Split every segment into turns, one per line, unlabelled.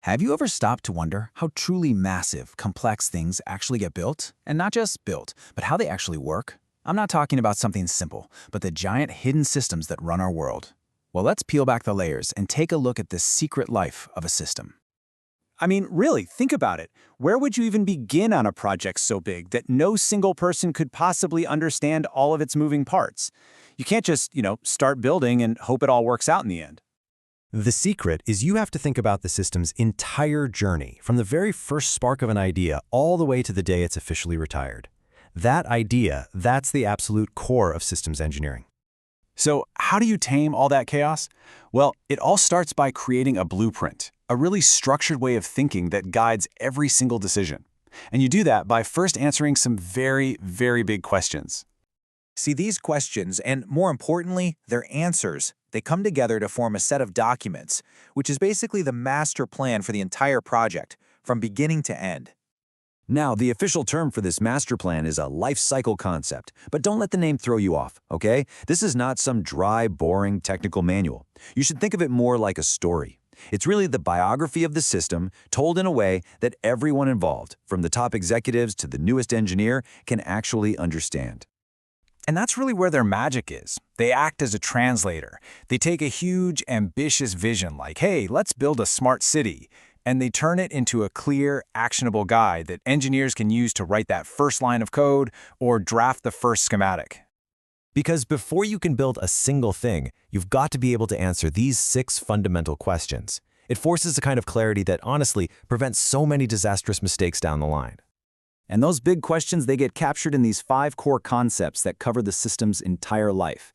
Have you ever stopped to wonder how truly massive, complex things actually get built? And not just built, but how they actually work? I'm not talking about something simple, but the giant hidden systems that run our world. Well, let's peel back the layers and take a look at the secret life of a system.
I mean, really, think about it. Where would you even begin on a project so big that no single person could possibly understand all of its moving parts? You can't just, start building and hope it all works out in the end.
The secret is you have to think about the system's entire journey, from the very first spark of an idea all the way to the day it's officially retired. That idea, that's the absolute core of systems engineering.
So how do you tame all that chaos? Well, it all starts by creating a blueprint, a really structured way of thinking that guides every single decision. And you do that by first answering some very, very big questions.
See, these questions, and more importantly, their answers, they come together to form a set of documents, which is basically the master plan for the entire project, from beginning to end.
Now, the official term for this master plan is a lifecycle concept, but don't let the name throw you off, okay? This is not some dry, boring technical manual. You should think of it more like a story. It's really the biography of the system, told in a way that everyone involved, from the top executives to the newest engineer, can actually understand.
And that's really where their magic is. They act as a translator. They take a huge, ambitious vision like, hey, let's build a smart city, and they turn it into a clear, actionable guide that engineers can use to write that first line of code or draft the first schematic.
Because before you can build a single thing, you've got to be able to answer these 6 fundamental questions. It forces a kind of clarity that honestly prevents so many disastrous mistakes down the line.
And those big questions, they get captured in these 5 core concepts that cover the system's entire life.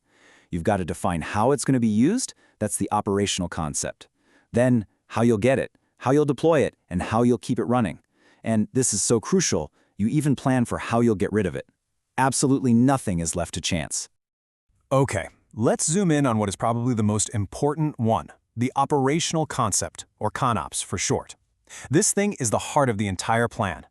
You've got to define how it's going to be used. That's the operational concept. Then, how you'll get it, how you'll deploy it, and how you'll keep it running. And this is so crucial, you even plan for how you'll get rid of it. Absolutely nothing is left to chance.
Okay, let's zoom in on what is probably the most important one, the operational concept, or ConOps for short. This thing is the heart of the entire plan.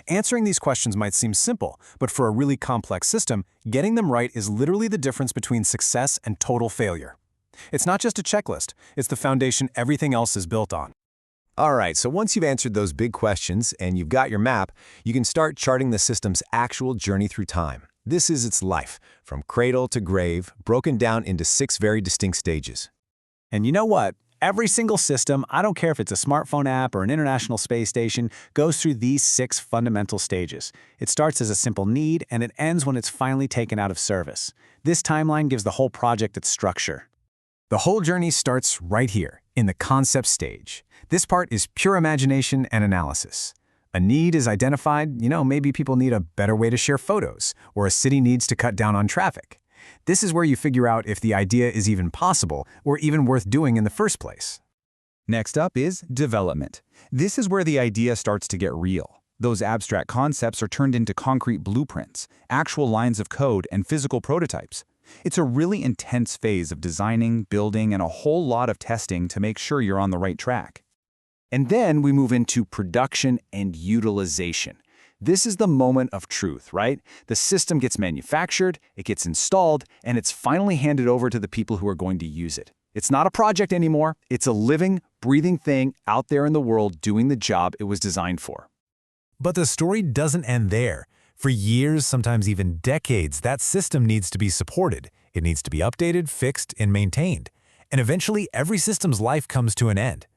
Answering these questions might seem simple, but for a really complex system, getting them right is literally the difference between success and total failure. It's not just a checklist, it's the foundation everything else is built on.
All right, so once you've answered those big questions and you've got your map, you can start charting the system's actual journey through time. This is its life, from cradle to grave, broken down into 6 very distinct stages.
And you know what? Every single system, I don't care if it's a smartphone app or an international space station, goes through these 6 fundamental stages. It starts as a simple need, and it ends when it's finally taken out of service. This timeline gives the whole project its structure. The whole journey starts right here, in the concept stage. This part is pure imagination and analysis. A need is identified, maybe people need a better way to share photos, or a city needs to cut down on traffic. This is where you figure out if the idea is even possible or even worth doing in the first place.
Next up is development. This is where the idea starts to get real. Those abstract concepts are turned into concrete blueprints, actual lines of code, and physical prototypes. It's a really intense phase of designing, building, and a whole lot of testing to make sure you're on the right track. And then we move into production and utilization. This is the moment of truth, right? The system gets manufactured, it gets installed, and it's finally handed over to the people who are going to use it. It's not a project anymore, it's a living, breathing thing out there in the world doing the job it was designed for.
But the story doesn't end there. For years, sometimes even decades, that system needs to be supported. It needs to be updated, fixed, and maintained. And eventually, every system's life comes to an end.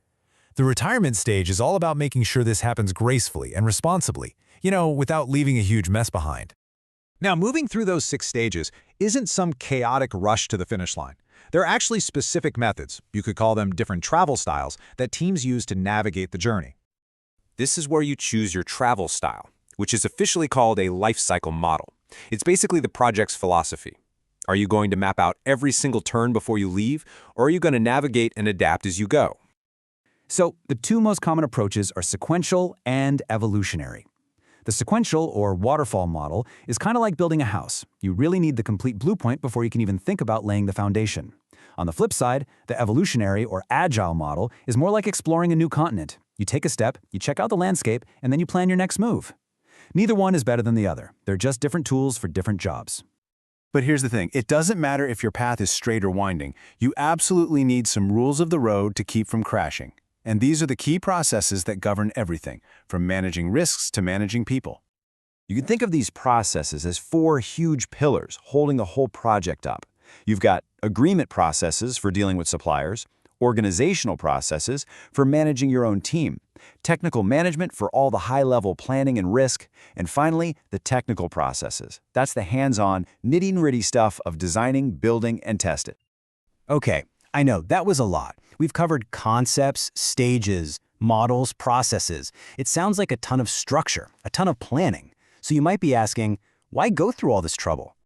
The retirement stage is all about making sure this happens gracefully and responsibly, without leaving a huge mess behind.
Now, moving through those 6 stages isn't some chaotic rush to the finish line. There are actually specific methods, you could call them different travel styles, that teams use to navigate the journey.
This is where you choose your travel style, which is officially called a lifecycle model. It's basically the project's philosophy. Are you going to map out every single turn before you leave, or are you going to navigate and adapt as you go?
So, the 2 most common approaches are sequential and evolutionary. The sequential, or waterfall model, is kind of like building a house. You really need the complete blueprint before you can even think about laying the foundation. On the flip side, the evolutionary, or agile model, is more like exploring a new continent. You take a step, you check out the landscape, and then you plan your next move. Neither one is better than the other. They're just different tools for different jobs.
But here's the thing, it doesn't matter if your path is straight or winding. You absolutely need some rules of the road to keep from crashing. And these are the key processes that govern everything, from managing risks to managing people.
You can think of these processes as 4 huge pillars holding the whole project up. You've got agreement processes for dealing with suppliers, organizational processes for managing your own team, technical management for all the high-level planning and risk, and finally, the technical processes. That's the hands-on, nitty-gritty stuff of designing, building, and testing.
Okay, I know, that was a lot. We've covered concepts, stages, models, processes. It sounds like a ton of structure, a ton of planning. So you might be asking, why go through all this trouble?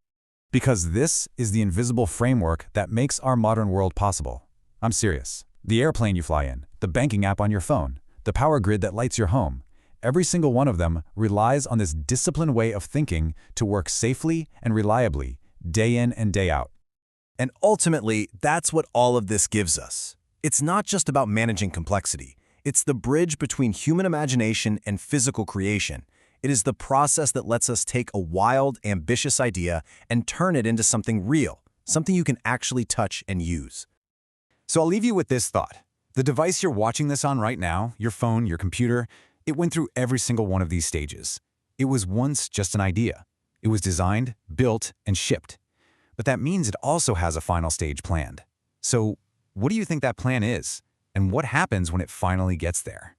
Because this is the invisible framework that makes our modern world possible. I'm serious. The airplane you fly in, the banking app on your phone, the power grid that lights your home, every single one of them relies on this disciplined way of thinking to work safely and reliably, day in and day out.
And ultimately, that's what all of this gives us. It's not just about managing complexity. It's the bridge between human imagination and physical creation. It is the process that lets us take a wild, ambitious idea and turn it into something real, something you can actually touch and use.
So I'll leave you with this thought. The device you're watching this on right now, your phone, your computer, it went through every single one of these stages. It was once just an idea. It was designed, built, and shipped. But that means it also has a final stage planned. So what do you think that plan is? And what happens when it finally gets there?